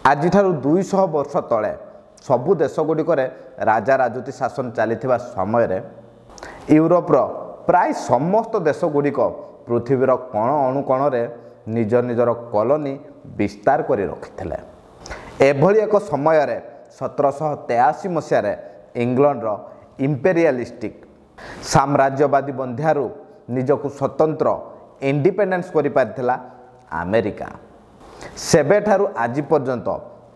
आजिठारु 200 वर्ष तले सबु देशगुड़िकरे राजा राजुती शासन चलीथिबा समय रे यूरोपर प्राय समस्त देशगुड़िक पृथ्वीर कण अणुकण रे निज निजर कॉलोनी विस्तार करी रखिथिले। एभली एक समय रे 1783 मसीह इंग्लैंड रो इंपेरियलिस्टिक साम्राज्यवादी बंध्यारु निजकु स्वतंत्र इंडिपेंडेंस करि पारिथिला अमेरिका। सेबेठारु आज पर्यंत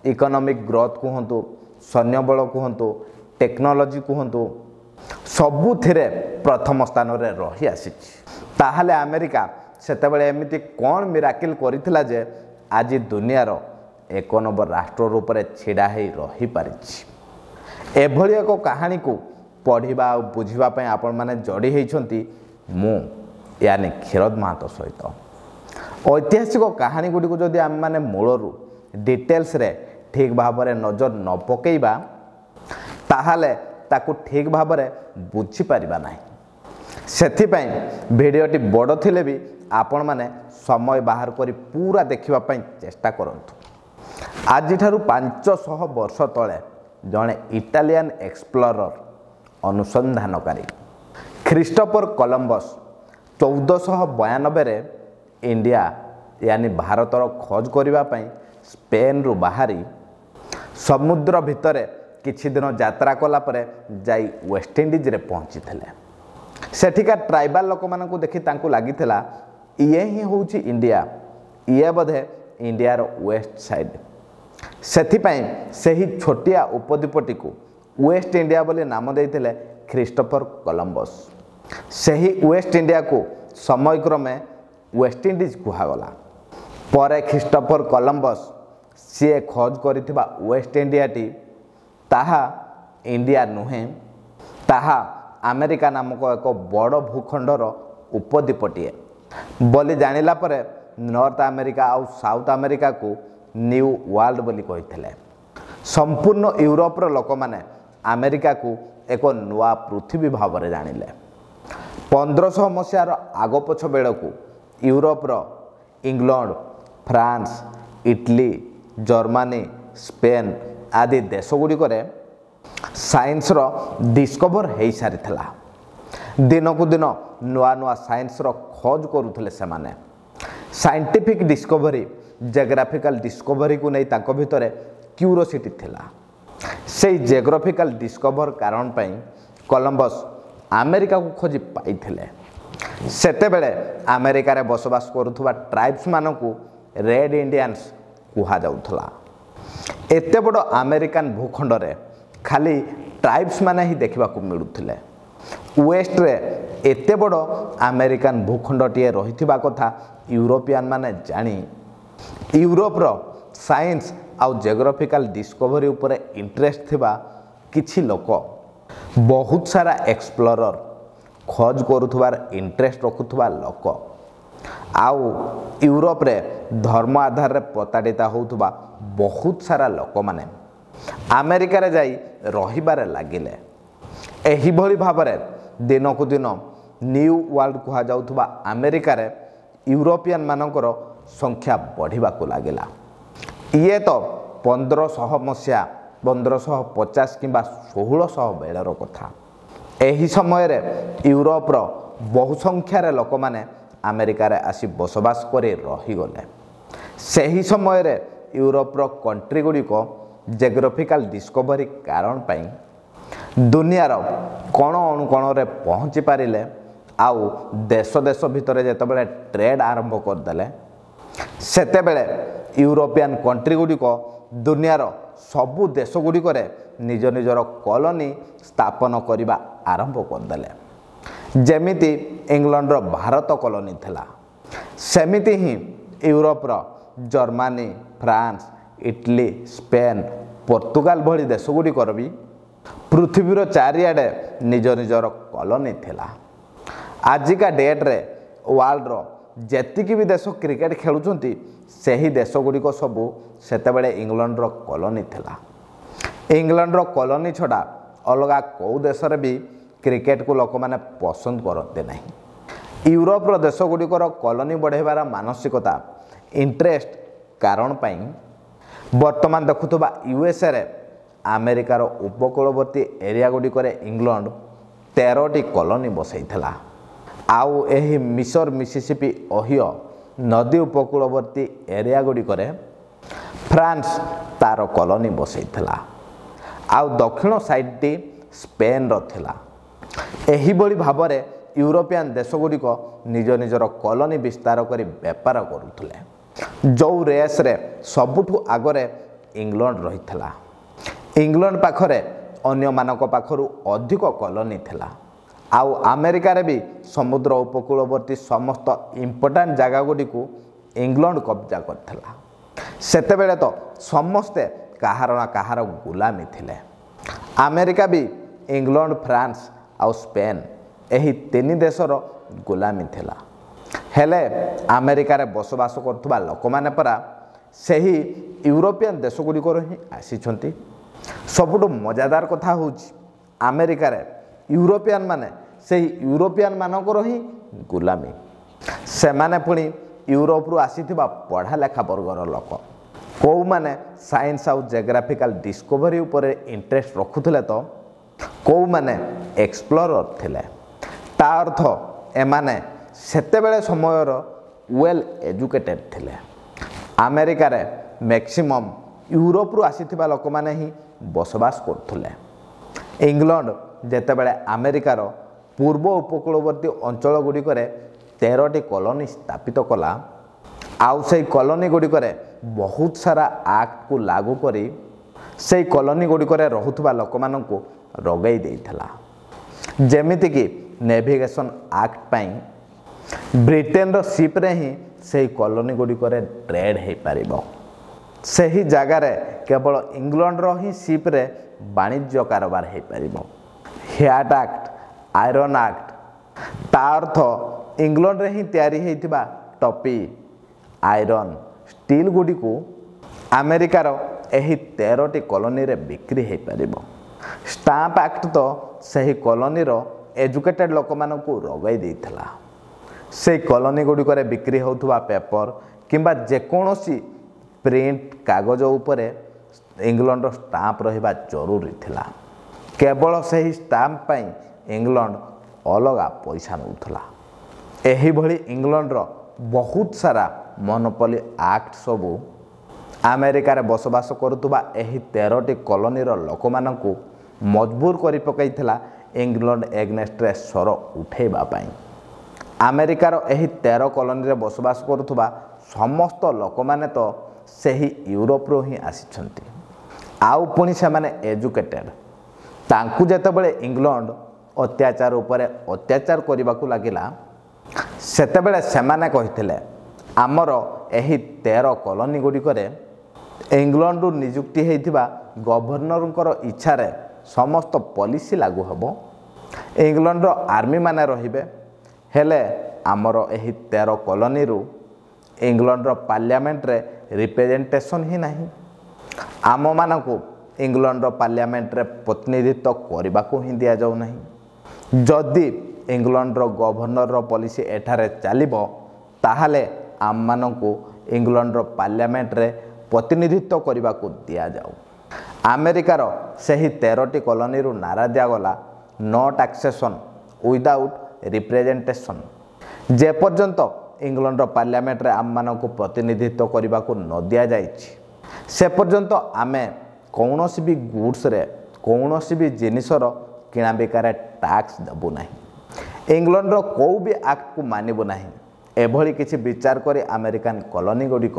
इकोनॉमिक ग्रोथ कहतु, सैन्य बल कहतु, टेक्नोलॉजी कहतु, सबुथिरे प्रथम स्थान रे रही आसीछि। ताहाले अमेरिका सेतेबेले एमिति कोन मिराकिल करिथिला जे आज दुनियार एक नंबर राष्ट्र रूप में छिड़ा हो रही पारिछि। एभली एक कहानी को पढ़ा और बुझापी आपण मैंने जोड़ी होती मु यानी क्षीरोद महातो सहित। ऐतिहासिक कहानी गुड़ी को जदि आम मैंने मूलरू डिटेल्स रे ठीक भाव में नजर न पकेबा ताहाले ताकू ठीक भाव में बुझी पारिबा नाही। सेथिपई भिडियोटी बड़ थिले भी आपण माने समय बाहर करी पूरा देखिबा पई चेष्टा करंतु। आजिठारु 500 वर्ष तले जड़े इटालियन एक्सप्लोरर अनुसंधानकारी क्रिस्टोफर कोलंबस 1492 रे इंडिया यानी भारतर खोज करने स्पेन रु बाहरी समुद्र भितर किछि दिन यात्रा कला परे जाई वेस्ट इंडीज रे पहुंची थिले। सेठिका ट्राइबल लोक मानकु देखि तांकु लागिथिला ये ही होउची इंडिया, ये बोधे इंडिया रो वेस्ट साइड। सेथिपई सही छोटिया उपद्वीपटी को वेस्ट इंडिया बोली नाम देइथिले क्रिस्टोफर कोलंबस। सही वेस्ट इंडिया को समय क्रमे वेस्ट इंडीज कुहागला। परे क्रिस्टोफर कोलंबस सी खोज करिथिबा वेस्ट इंडिया टी ताहा इंडिया नुहे, ताहा अमेरिका नामक एक बड़ भूखंडर उपद्वीपटीए बोली जानिला परे नॉर्थ अमेरिका और साउथ अमेरिका को न्यू वर्ल्ड बोली कहिथिले। संपूर्ण यूरोप रो लोक माने अमेरिका को एक नुआ पृथ्वी भाव में जानिले। 1500 मसीहार आग पछ बेलू यूरोप रो England, France, Italy, Germany, Spain आदि देशगुड़िक साइंस रो डिस्कवर हो सारी दिन को दिन नुआ नुआ साइंस रो खोज करुले से माने। साइंटिफिक डिस्कवरी, जियोग्राफिकल डिस्कवरी को नहीं तांको भितरे क्यूरोसिटी थिला। से जियोग्राफिकल डिस्कवर कारण पई कोलंबस अमेरिका को खोजी पाइथिले। सेतेबेले अमेरिका रे बसवास करुथुबा ट्राइब्स मानकू रेड इंडियंस कुहा जाउथला। एते बड़ अमेरिकन भूखंड रे खाली ट्राइब्स माने ही देखा मिलुथिले। वेस्ट रे एते बड़ अमेरिकन भूखंडटीए रहिथिबा कथा यूरोपियन माने जानी यूरोप रो साइंस आउ जियोग्राफिकल डिस्कवरी उपरे इंटरेस्ट थिबा किछि लोक बहुत सारा एक्सप्लोरर खोज करुथुबार इंटरेस्ट रखुथुबा लोक आउ यूरोप रे धर्म आधार रे प्रताड़िता होउथुबा बहुत सारा लोक माने अमेरिका रे जाई रहिबारे लागिले। एही भली भाबरे दिन को दिन न्यू वर्ल्ड कहा जाउथुबा अमेरिका रे यूरोपियन मानकर संख्या बढ़िबा को लागिला। ये तो 1500 मसीहा 1550 किंबा 1600 बेलर कथा। एही समय रे यूरोप रो बहु संख्यार लोक माने अमेरिका रे आसी बसवास करे रही गले। सही समय रे यूरोप रो कंट्री गुडी को जियोग्राफिकल डिस्कवरी कारण पई दुनियार कण अणुकण रे पहुँची पारिले आउ देश देश भितर जेतेबेले ट्रेड आरंभ करदेले सेतेबेले यूरोपियन कंट्री गुडी को दुनियार सबु देश गुडिक निज निजर कॉलोनी स्थापन करने आरंभ करदेले। जेमिति इंग्लैंड रो भारत कॉलोनी थिला सेमिति ही यूरोप रो Germany, France, Italy, Spain, Portugal भली देश गुडिक भी पृथ्वीर चारिआडे निज निजर कॉलोनी थिला। आजिका डेट रे वर्ल्ड रो जेतिकी भी देश क्रिकेट खेलुचंती सही देश गुडिक सबू सेतेबेले इंग्लैंड रो कॉलोनी थिला। इंग्लैंड रो कॉलोनी छड़ा अलगा कौ देश रे भी क्रिकेट को लोक माने पसंद करते नहीं। यूरोप रो देश गुडिकर कॉलोनी बढ़ेबार मानसिकता इंटरेस्ट कारण पई ବର୍ତ୍ତମାନ ଦେଖୁଥିବା ୟୁଏସ୍ଏରେ ଆମେରିକାର ଉପକୂଳବର୍ତ୍ତୀ ଏରିଆ ଗୁଡ଼ିକରେ ଇଂଲଣ୍ଡ 13ଟି କଲୋନି ବସାଇଥିଲା। ଆଉ ଏହି ମିଶର ମିସିସିପି ଓହିଓ ନଦୀ ଉପକୂଳବର୍ତ୍ତୀ ଏରିଆ ଗୁଡ଼ିକରେ ଫ୍ରାନ୍ସ ତା'ର କଲୋନି ବସାଇଥିଲା। ଆଉ ଦକ୍ଷିଣ ସାଇଡ଼୍ଟି ସ୍ପେନ୍ର ଥିଲା। ଏହିଭଳି ଭାବରେ ୟୁରୋପିଆନ୍ ଦେଶଗୁଡ଼ିକ ନିଜ ନିଜର କଲୋନି ବିସ୍ତାର କରି ବେପାର କରୁଥିଲେ। ଯେଉଁ ରେସ୍ରେ ସବୁଠୁ ଆଗରେ ଇଂଲଣ୍ଡ ରହିଥିଲା। ଇଂଲଣ୍ଡ ପାଖରେ ଅନ୍ୟମାନଙ୍କ ପାଖରୁ ଅଧିକ କଲୋନି ଥିଲା। ଆଉ ଆମେରିକାରେ ବି ସମୁଦ୍ର ଉପକୂଳବର୍ତ୍ତୀ ସମସ୍ତ ଇମ୍ପୋର୍ଟାଣ୍ଟ ଜାଗାଗୁଡ଼ିକୁ ଇଂଲଣ୍ଡ କବ୍ଜା କରିଥିଲା। ସେତେବେଳେ ତ ସମସ୍ତେ କାହାର ନା କାହାର ଗୁଲାମୀ ଥିଲେ। ଆମେରିକା ବି ଇଂଲଣ୍ଡ, ଫ୍ରାନ୍ସ ଆଉ ସ୍ପେନ୍ ଏହି ତିନି ଦେଶର ଗୁଲାମୀ ଥିଲା। ହେଲେ ଆମେରିକାରେ ବସବାସ କରୁଥିବା ଲୋକମାନେ ପରା ସେହି ୟୁରୋପିଆନ୍ ଦେଶଗୁଡ଼ିକରୁ ହିଁ ଆସିଛନ୍ତି। ସବୁଠୁ ମଜାଦାର କଥା ହେଉଛି ଆମେରିକାରେ ୟୁରୋପିଆନ୍ ମାନେ ସେହି ୟୁରୋପିଆନ୍ ମାନଙ୍କର ହିଁ ଗୁଲାମୀ। ସେମାନେ ପୁଣି ୟୁରୋପରୁ ଆସିଥିବା ପଢ଼ା ଲେଖା ବର୍ଗର ଲୋକ। କେଉଁମାନେ ସାଇନ୍ସ ଆଉ ଜିଓଗ୍ରାଫିକାଲ ଡିସ୍କଭରି ଉପରେ ଇଣ୍ଟରେଷ୍ଟ ରଖୁଥିଲେ ତ କେଉଁମାନେ ଏକ୍ସପ୍ଲୋରର ଥିଲେ। ତା ଅର୍ଥ ଏମାନେ ସେତେବେଳେ ସମୟର ୱେଲ୍ ଏଜୁକେଟେଡ଼ ଥିଲେ। ଆମେରିକାରେ ମ୍ୟାକ୍ସିମମ୍ ୟୁରୋପରୁ ଆସିଥିବା ଲୋକମାନେ ହିଁ ବସବାସ କରୁଥିଲେ। ଇଂଲଣ୍ଡ ଯେତେବେଳେ ଆମେରିକାର ପୂର୍ବ ଉପକୂଳବର୍ତ୍ତୀ ଅଞ୍ଚଳ ଗୁଡ଼ିକରେ 13ଟି କଲୋନି ସ୍ଥାପିତ କଲା, ଆଉ ସେହି କଲୋନି ଗୁଡ଼ିକରେ ବହୁତ ସାରା ଆକ୍ଟକୁ ଲାଗୁ କରି ସେହି କଲୋନି ଗୁଡ଼ିକରେ ରହୁଥିବା ଲୋକମାନଙ୍କୁ ରଗେଇ ଦେଇଥିଲା। ଯେମିତିକି ନେଭିଗେସନ୍ ଆକ୍ଟ ପାଇଁ ବ୍ରିଟେନର ସିପ୍ରେ ହିଁ ସେହି କଲୋନି ଗୁଡ଼ିକରେ ଟ୍ରେଡ୍ ହୋଇପାରିବ। ସେହି ଜାଗାରେ କେବଳ ଇଂଲଣ୍ଡର ହିଁ ସିପ୍ରେ ବାଣିଜ୍ୟ କାରବାର ହୋଇପାରିବ। ହ୍ୟାଟ୍ ଆକ୍ଟ, ଆଇରନ୍ ଆକ୍ଟ, ତା ଅର୍ଥ ଇଂଲଣ୍ଡରେ ହିଁ ତିଆରି ହୋଇଥିବା ଟପି, ଆଇରନ୍, ଷ୍ଟିଲ୍ ଗୁଡ଼ିକୁ ଆମେରିକାର ଏହି 13ଟି କଲୋନିରେ ବିକ୍ରି ହୋଇପାରିବ। ଷ୍ଟାମ୍ପ ଆକ୍ଟ ତ ସେହି କଲୋନିର ଏଜୁକେଟେଡ଼ ଲୋକମାନଙ୍କୁ ରଗାଇ ଦେଇଥିଲା। ସେହି କଲୋନି ଗୁଡ଼ିକରେ ବିକ୍ରି ହେଉଥିବା ପେପର କିମ୍ବା ଯେକୌଣସି ପ୍ରିଣ୍ଟ କାଗଜ ଉପରେ ଇଂଲଣ୍ଡର ଷ୍ଟାମ୍ପ ରହିବା ଜରୁରୀ ଥିଲା। କେବଳ ସେହି ଷ୍ଟାମ୍ପ ପାଇଁ ଇଂଲଣ୍ଡ ଅଲଗା ପଇସା ନେଉଥିଲା। ଏହିଭଳି ଇଂଲଣ୍ଡର ବହୁତ ସାରା ମୋନୋପୋଲି ଆକ୍ଟ ସବୁ ଆମେରିକାରେ ବସବାସ କରୁଥିବା ଏହି 13ଟି କଲୋନିର ଲୋକମାନଙ୍କୁ ମଜବୁର କରି ପକାଇଥିଲା ଇଂଲଣ୍ଡ ଏଗନେଷ୍ଟରେ ସ୍ୱର ଉଠାଇବା ପାଇଁ। ଆମେରିକାର ଏହି 13 କଲୋନିରେ ବସବାସ କରୁଥିବା ସମସ୍ତ ଲୋକମାନେ ତ ସେହି ୟୁରୋପରୁ ହିଁ ଆସିଛନ୍ତି। ଆଉ ପୁଣି ସେମାନେ ଏଜୁକେଟେଡ଼। ତାଙ୍କୁ ଯେତେବେଳେ ଇଂଲଣ୍ଡ ଅତ୍ୟାଚାର ଉପରେ ଅତ୍ୟାଚାର କରିବାକୁ ଲାଗିଲା, ସେତେବେଳେ ସେମାନେ କହିଥିଲେ ଆମର ଏହି 13 କଲୋନି ଗୁଡ଼ିକରେ ଇଂଲଣ୍ଡରୁ ନିଯୁକ୍ତି ହୋଇଥିବା ଗଭର୍ଣ୍ଣରଙ୍କର ଇଚ୍ଛାରେ ସମସ୍ତ ପଲିସି ଲାଗୁ ହେବ। ଇଂଲଣ୍ଡର ଆର୍ମିମାନେ ରହିବେ। ହେଲେ ଆମର ଏହି 13 କଲୋନିରୁ ଇଂଲଣ୍ଡର ପାର୍ଲିଆମେଣ୍ଟରେ ରିପ୍ରେଜେଣ୍ଟେସନ୍ ହିଁ ନାହିଁ। ଆମମାନଙ୍କୁ ଇଂଲଣ୍ଡର ପାର୍ଲିଆମେଣ୍ଟରେ ପ୍ରତିନିଧିତ୍ୱ କରିବାକୁ ହିଁ ଦିଆଯାଉ ନାହିଁ। ଯଦି ଇଂଲଣ୍ଡର ଗଭର୍ଣ୍ଣରର ପଲିସି ଏଠାରେ ଚାଲିବ, ତାହେଲେ ଆମମାନଙ୍କୁ ଇଂଲଣ୍ଡର ପାର୍ଲିଆମେଣ୍ଟରେ ପ୍ରତିନିଧିତ୍ୱ କରିବାକୁ ଦିଆଯାଉ। ଆମେରିକାର ସେହି 13ଟି କଲୋନିରୁ ନାରା ଦିଆଗଲା ନୋ ଟାକ୍ସେସନ୍ ୱିଦାଉଟ୍ ରିପ୍ରେଜେଣ୍ଟେସନ୍। ଯେପର୍ଯ୍ୟନ୍ତ ଇଂଲଣ୍ଡର ପାର୍ଲିଆମେଣ୍ଟରେ ଆମମାନଙ୍କୁ ପ୍ରତିନିଧିତ୍ୱ କରିବାକୁ ନ ଦିଆଯାଇଛି, ସେ ପର୍ଯ୍ୟନ୍ତ ଆମେ କୌଣସି ବି ଗୁଡ୍ସରେ କୌଣସି ବି ଜିନିଷର କିଣାବିକାରେ ଟ୍ୟାକ୍ସ ଦେବୁ ନାହିଁ। ଇଂଲଣ୍ଡର କେଉଁ ବି ଆକ୍ଟକୁ ମାନିବୁ ନାହିଁ। ଏଭଳି କିଛି ବିଚାର କରି ଆମେରିକାନ କଲୋନି ଗୁଡ଼ିକ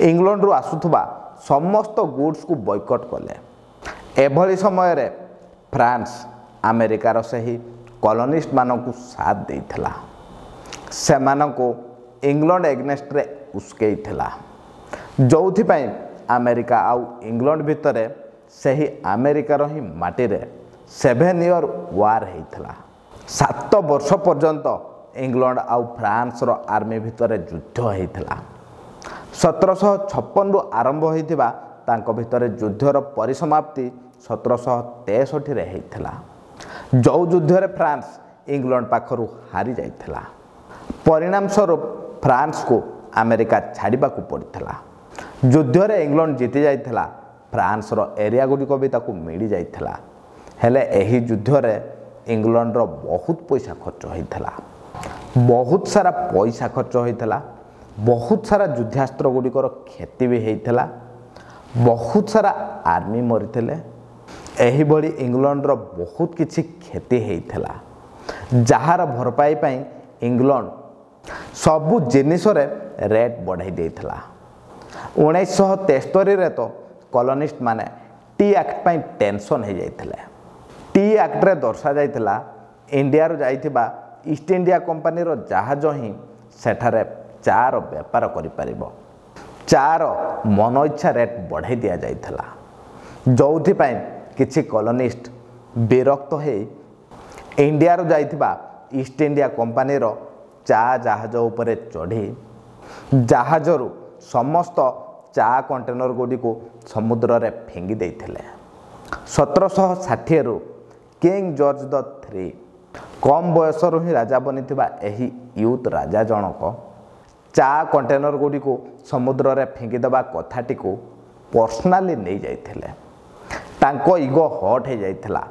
ଇଂଲଣ୍ଡରୁ ଆସୁଥିବା ସମସ୍ତ ଗୁଡ୍ସକୁ ବୟକଟ୍ କଲେ। ଏଭଳି ସମୟରେ ଫ୍ରାନ୍ସ ଆମେରିକାର ସେହି କଲୋନିଷ୍ଟମାନଙ୍କୁ ସାଥ ଦେଇଥିଲା। ସେମାନଙ୍କୁ ଇଂଲଣ୍ଡ ଏଗନେଷ୍ଟରେ ଉସ୍କେଇଥିଲା। ଯେଉଁଥିପାଇଁ ଆମେରିକା ଆଉ ଇଂଲଣ୍ଡ ଭିତରେ ସେହି ଆମେରିକାର ହିଁ ମାଟିରେ 7 ଇୟର୍ ୱାର୍ ହୋଇଥିଲା। 7 ବର୍ଷ ପର୍ଯ୍ୟନ୍ତ ଇଂଲଣ୍ଡ ଆଉ ଫ୍ରାନ୍ସର ଆର୍ମି ଭିତରେ ଯୁଦ୍ଧ ହୋଇଥିଲା। 1756ରୁ ଆରମ୍ଭ ହୋଇଥିବା ତାଙ୍କ ଭିତରେ ଯୁଦ୍ଧର ପରିସମାପ୍ତି 1763ରେ ହୋଇଥିଲା। ଯେଉଁ ଯୁଦ୍ଧରେ ଫ୍ରାନ୍ସ ଇଂଲଣ୍ଡ ପାଖରୁ ହାରି ଯାଇଥିଲା। ପରିଣାମ ସ୍ୱରୂପ ଫ୍ରାନ୍ସକୁ ଆମେରିକା ଛାଡ଼ିବାକୁ ପଡ଼ିଥିଲା। ଯୁଦ୍ଧରେ ଇଂଲଣ୍ଡ ଜିତି ଯାଇଥିଲା। ଫ୍ରାନ୍ସର ଏରିଆ ଗୁଡ଼ିକ ବି ତାକୁ ମିଳି ଯାଇଥିଲା। ହେଲେ ଏହି ଯୁଦ୍ଧରେ ଇଂଲଣ୍ଡର ବହୁତ ପଇସା ଖର୍ଚ୍ଚ ହୋଇଥିଲା। ବହୁତ ସାରା ପଇସା ଖର୍ଚ୍ଚ ହୋଇଥିଲା। ବହୁତ ସାରା ଯୁଦ୍ଧାସ୍ତ୍ର ଗୁଡ଼ିକର କ୍ଷତି ବି ହୋଇଥିଲା। ବହୁତ ସାରା ଆର୍ମି ମରିଥିଲେ। ଏହିଭଳି ଇଂଲଣ୍ଡର ବହୁତ କିଛି କ୍ଷତି ହୋଇଥିଲା, ଯାହାର ଭରପାଇ ପାଇଁ ଇଂଲଣ୍ଡ ସବୁ ଜିନିଷରେ ରେଟ୍ ବଢ଼ାଇ ଦେଇଥିଲା। 1973ରେ ତ କଲୋନିଷ୍ଟ ମାନେ ଟି ଆକ୍ଟ ପାଇଁ ଟେନସନ୍ ହୋଇଯାଇଥିଲେ। ଟି ଆକ୍ଟରେ ଦର୍ଶାଯାଇଥିଲା ଇଣ୍ଡିଆରୁ ଯାଇଥିବା ଇଷ୍ଟ ଇଣ୍ଡିଆ କମ୍ପାନୀର ଜାହାଜ ହିଁ ସେଠାରେ ଚା'ର ବେପାର କରିପାରିବ। ଚା'ର ମନ ଇଚ୍ଛା ରେଟ୍ ବଢ଼ାଇ ଦିଆଯାଇଥିଲା, ଯେଉଁଥିପାଇଁ କିଛି କଲୋନିଷ୍ଟ ବିରକ୍ତ ହୋଇ ଇଣ୍ଡିଆରୁ ଯାଇଥିବା ଇଷ୍ଟ ଇଣ୍ଡିଆ କମ୍ପାନୀର ଚା' ଜାହାଜ ଉପରେ ଚଢ଼ି ଜାହାଜରୁ ସମସ୍ତ ଚା' କଣ୍ଟେନର ଗୁଡ଼ିକୁ ସମୁଦ୍ରରେ ଫିଙ୍ଗି ଦେଇଥିଲେ। 1760ରୁ କିଙ୍ଗ ଜର୍ଜ III କମ୍ ବୟସରୁ ହିଁ ରାଜା ବନିଥିବା ଏହି ୟୁଥ୍ ରାଜା ଜଣକ ଚା' କଣ୍ଟେନର ଗୁଡ଼ିକୁ ସମୁଦ୍ରରେ ଫିଙ୍ଗିଦେବା କଥାଟିକୁ ପର୍ସନାଲି ନେଇଯାଇଥିଲେ। ତାଙ୍କ ଇଗୋ ହଟ୍ ହୋଇଯାଇଥିଲା,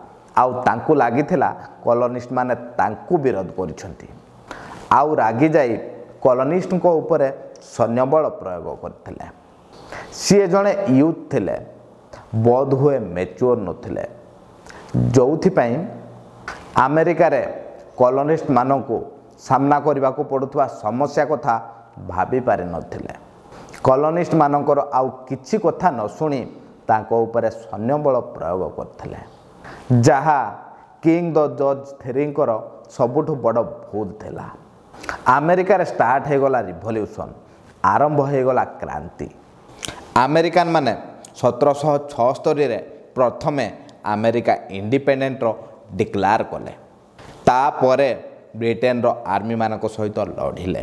ଆଉ ତାଙ୍କୁ ଲାଗିଥିଲା କଲୋନିଷ୍ଟ ମାନେ ତାଙ୍କୁ ବିରୋଧ କରିଛନ୍ତି, ଆଉ ରାଗି ଯାଇ କଲୋନିଷ୍ଟଙ୍କ ଉପରେ ସୈନ୍ୟବଳ ପ୍ରୟୋଗ କରିଥିଲେ। ସିଏ ଜଣେ ୟୁଥ୍ ଥିଲେ, ବୋଧହୁଏ ମ୍ୟାଚୁଅର ନଥିଲେ, ଯେଉଁଥିପାଇଁ ଆମେରିକାରେ କଲୋନିଷ୍ଟ ମାନଙ୍କୁ ସାମ୍ନା କରିବାକୁ ପଡ଼ୁଥିବା ସମସ୍ୟା କଥା ଭାବି ପାରିନଥିଲେ। କଲୋନିଷ୍ଟ ମାନଙ୍କର ଆଉ କିଛି କଥା ନ ଶୁଣି ତାଙ୍କ ଉପରେ ସୈନ୍ୟବଳ ପ୍ରୟୋଗ କରିଥିଲେ, ଯାହା କିଙ୍ଗ ଜର୍ଜ IIIଙ୍କର ସବୁଠୁ ବଡ଼ ଭୁଲ ଥିଲା। ଆମେରିକାରେ ଷ୍ଟାର୍ଟ ହୋଇଗଲା ରିଭଲ୍ୟୁସନ୍, ଆରମ୍ଭ ହୋଇଗଲା କ୍ରାନ୍ତି। ଆମେରିକାନ ମାନେ 1776ରେ ପ୍ରଥମେ ଆମେରିକା ଇଣ୍ଡିପେଣ୍ଡେଣ୍ଟର ଡିକ୍ଲାର କଲେ। ତାପରେ ବ୍ରିଟେନର ଆର୍ମିମାନଙ୍କ ସହିତ ଲଢ଼ିଲେ।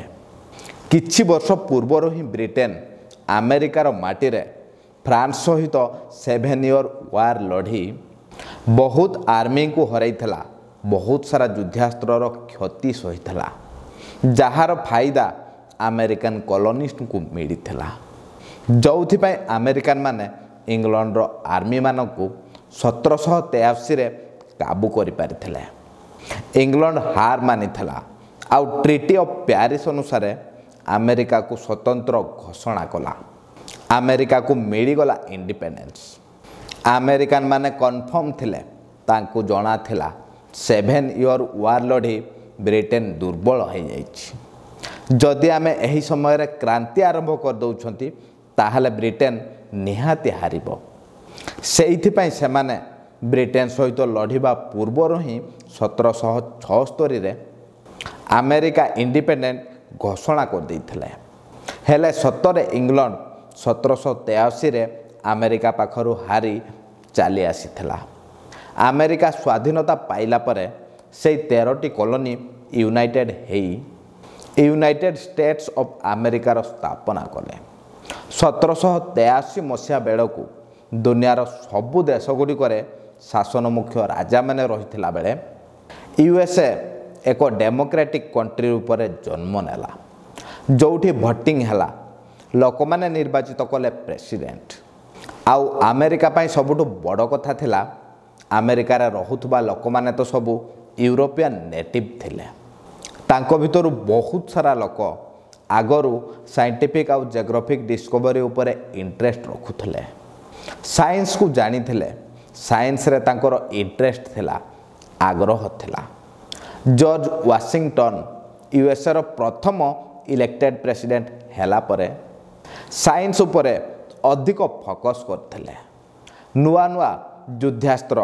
କିଛି ବର୍ଷ ପୂର୍ବରୁ ହିଁ ବ୍ରିଟେନ ଆମେରିକାର ମାଟିରେ ଫ୍ରାନ୍ସ ସହିତ 7 ଇୟର ୱାର୍ ଲଢ଼ି ବହୁତ ଆର୍ମିଙ୍କୁ ହରାଇଥିଲା, ବହୁତ ସାରା ଯୁଦ୍ଧାସ୍ତ୍ରର କ୍ଷତି ସହିଥିଲା, ଯାହାର ଫାଇଦା ଆମେରିକାନ କଲୋନିଷ୍ଟଙ୍କୁ ମିଳିଥିଲା। ଯେଉଁଥିପାଇଁ ଆମେରିକାନ ମାନେ ଇଂଲଣ୍ଡର ଆର୍ମିମାନଙ୍କୁ 1783ରେ କାବୁ କରିପାରିଥିଲେ। ଇଂଲଣ୍ଡ ହାର ମାନିଥିଲା, ଆଉ ଟ୍ରିଟି ଅଫ୍ ପ୍ୟାରିସ ଅନୁସାରେ ଆମେରିକାକୁ ସ୍ୱତନ୍ତ୍ର ଘୋଷଣା କଲା। ଆମେରିକାକୁ ମିଳିଗଲା ଇଣ୍ଡିପେଣ୍ଡେନ୍ସ। ଆମେରିକାନ ମାନେ କନଫର୍ମ ଥିଲେ, ତାଙ୍କୁ ଜଣାଥିଲା 7 ଇୟର ୱାର୍ ଲଢ଼ି ବ୍ରିଟେନ ଦୁର୍ବଳ ହୋଇଯାଇଛି। ଯଦି ଆମେ ଏହି ସମୟରେ କ୍ରାନ୍ତି ଆରମ୍ଭ କରିଦେଉଛନ୍ତି, ତାହେଲେ ବ୍ରିଟେନ ନିହାତି ହାରିବ। ସେଇଥିପାଇଁ ସେମାନେ ବ୍ରିଟେନ ସହିତ ଲଢ଼ିବା ପୂର୍ବରୁ ହିଁ 1776ରେ ଆମେରିକା ଇଣ୍ଡିପେଣ୍ଡେଣ୍ଟ ଘୋଷଣା କରିଦେଇଥିଲେ। ହେଲେ ସତରେ ଇଂଲଣ୍ଡ 1783ରେ ଆମେରିକା ପାଖରୁ ହାରି ଚାଲି ଆସିଥିଲା। ଆମେରିକା ସ୍ୱାଧୀନତା ପାଇଲା ପରେ ସେହି 13ଟି କଲୋନି ୟୁନାଇଟେଡ଼ ହେଇ ୟୁନାଇଟେଡ଼ ଷ୍ଟେଟ୍ସ ଅଫ୍ ଆମେରିକାର ସ୍ଥାପନା କଲେ। 1783 ମସିହା ବେଳକୁ ଦୁନିଆର ସବୁ ଦେଶ ଗୁଡ଼ିକରେ ଶାସନ ମୁଖ୍ୟ ରାଜାମାନେ ରହିଥିଲା ବେଳେ USA ଏକ ଡେମୋକ୍ରାଟିକ୍ କଣ୍ଟ୍ରି ରୂପରେ ଜନ୍ମ ନେଲା, ଯେଉଁଠି ଭୋଟିଂ ହେଲା, ଲୋକମାନେ ନିର୍ବାଚିତ କଲେ ପ୍ରେସିଡେଣ୍ଟ। ଆଉ ଆମେରିକା ପାଇଁ ସବୁଠୁ ବଡ଼ କଥା ଥିଲା, ଆମେରିକାରେ ରହୁଥିବା ଲୋକମାନେ ତ ସବୁ ୟୁରୋପିଆନ ନେଟିଭ୍ ଥିଲେ। ତାଙ୍କ ଭିତରୁ ବହୁତ ସାରା ଲୋକ ଆଗରୁ ସାଇଣ୍ଟିଫିକ୍ ଆଉ ଜିଓଗ୍ରାଫିକ୍ ଡିସ୍କଭରି ଉପରେ ଇଣ୍ଟରେଷ୍ଟ ରଖୁଥିଲେ, ସାଇନ୍ସକୁ ଜାଣିଥିଲେ, ସାଇନ୍ସରେ ତାଙ୍କର ଇଣ୍ଟରେଷ୍ଟ ଥିଲା, ଆଗ୍ରହ ଥିଲା। ଜର୍ଜ ୱାସିଂଟନ USAର ପ୍ରଥମ ଇଲେକ୍ଟେଡ୍ ପ୍ରେସିଡେଣ୍ଟ ହେଲା ପରେ ସାଇନ୍ସ ଉପରେ ଅଧିକ ଫୋକସ୍ କରିଥିଲେ। ନୂଆ ନୂଆ ଯୁଦ୍ଧାସ୍ତ୍ର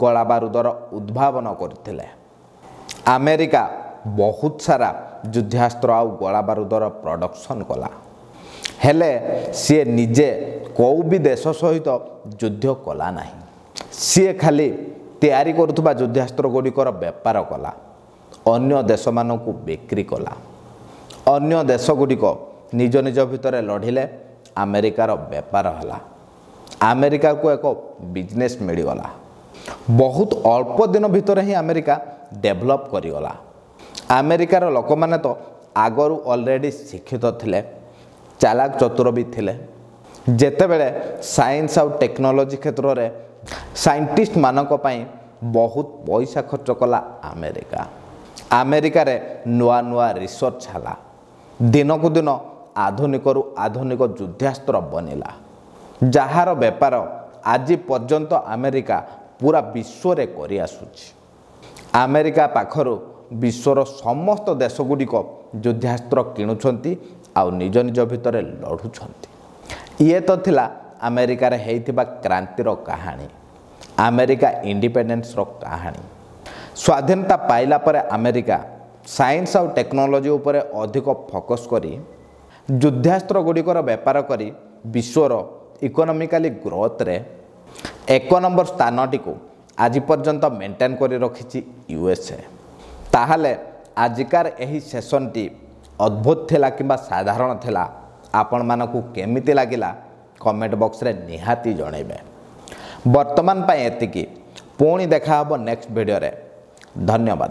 ଗୋଳାବାରୁଦର ଉଦ୍ଭାବନ କରିଥିଲେ। ଆମେରିକା ବହୁତ ସାରା ଯୁଦ୍ଧାସ୍ତ୍ର ଆଉ ଗୋଳାବାରୁଦର ପ୍ରଡକ୍ସନ୍ କଲା, ହେଲେ ସିଏ ନିଜେ କେଉଁ ବି ଦେଶ ସହିତ ଯୁଦ୍ଧ କଲା ନାହିଁ। ସିଏ ଖାଲି ତିଆରି କରୁଥିବା ଯୁଦ୍ଧାସ୍ତ୍ର ଗୁଡ଼ିକର ବେପାର କଲା, ଅନ୍ୟ ଦେଶମାନଙ୍କୁ ବିକ୍ରି କଲା। ଅନ୍ୟ ଦେଶ ଗୁଡ଼ିକ ନିଜ ନିଜ ଭିତରେ ଲଢ଼ିଲେ, ଆମେରିକାର ବେପାର ହେଲା। ଆମେରିକାକୁ ଏକ ବିଜନେସ୍ ମିଳିଗଲା। ବହୁତ ଅଳ୍ପ ଦିନ ଭିତରେ ହିଁ ଆମେରିକା ଡେଭଲପ୍ କରିଗଲା। ଆମେରିକାର ଲୋକମାନେ ତ ଆଗରୁ ଅଲରେଡ଼ି ଶିକ୍ଷିତ ଥିଲେ, ଚାଲାକ ଚତୁର ବି ଥିଲେ। ଯେତେବେଳେ ସାଇନ୍ସ ଆଉ ଟେକ୍ନୋଲୋଜି କ୍ଷେତ୍ରରେ ସାଇଣ୍ଟିଷ୍ଟ ମାନଙ୍କ ପାଇଁ ବହୁତ ପଇସା ଖର୍ଚ୍ଚ କଲା ଆମେରିକା। ଆମେରିକାରେ ନୂଆ ନୂଆ ରିସର୍ଚ୍ଚ ହେଲା, ଦିନକୁ ଦିନ ଆଧୁନିକରୁ ଆଧୁନିକ ଯୁଦ୍ଧାସ୍ତ୍ର ବନିଲା, ଯାହାର ବେପାର ଆଜି ପର୍ଯ୍ୟନ୍ତ ଆମେରିକା ପୁରା ବିଶ୍ୱରେ କରିଆସୁଛି। ଆମେରିକା ପାଖରୁ ବିଶ୍ୱର ସମସ୍ତ ଦେଶଗୁଡ଼ିକ ଯୁଦ୍ଧାସ୍ତ୍ର କିଣୁଛନ୍ତି ଆଉ ନିଜ ନିଜ ଭିତରେ ଲଢ଼ୁଛନ୍ତି। ଇଏ ତ ଥିଲା ଆମେରିକାରେ ହେଇଥିବା କ୍ରାନ୍ତିର କାହାଣୀ, ଆମେରିକା ଇଣ୍ଡିପେଣ୍ଡେନ୍ସର କାହାଣୀ। ସ୍ୱାଧୀନତା ପାଇଲା ପରେ ଆମେରିକା ସାଇନ୍ସ ଆଉ ଟେକ୍ନୋଲୋଜି ଉପରେ ଅଧିକ ଫୋକସ୍ କରି ଯୁଦ୍ଧାସ୍ତ୍ର ଗୁଡ଼ିକର ବେପାର କରି ବିଶ୍ୱର ଇକୋନୋମିକାଲି ଗ୍ରୋଥରେ 1 ନମ୍ବର ସ୍ଥାନଟିକୁ ଆଜି ପର୍ଯ୍ୟନ୍ତ ମେଣ୍ଟେନ୍ କରି ରଖିଛି USA। ତାହେଲେ ଆଜିକାର ଏହି ସେସନ୍ଟି ଅଦ୍ଭୁତ ଥିଲା କିମ୍ବା ସାଧାରଣ ଥିଲା, ଆପଣମାନଙ୍କୁ କେମିତି ଲାଗିଲା କମେଣ୍ଟ ବକ୍ସରେ ନିହାତି ଜଣାଇବେ। ବର୍ତ୍ତମାନ ପାଇଁ ଏତିକି, ପୁଣି ଦେଖା ହେବ ନେକ୍ସଟ ଭିଡ଼ିଓରେ। ଧନ୍ୟବାଦ।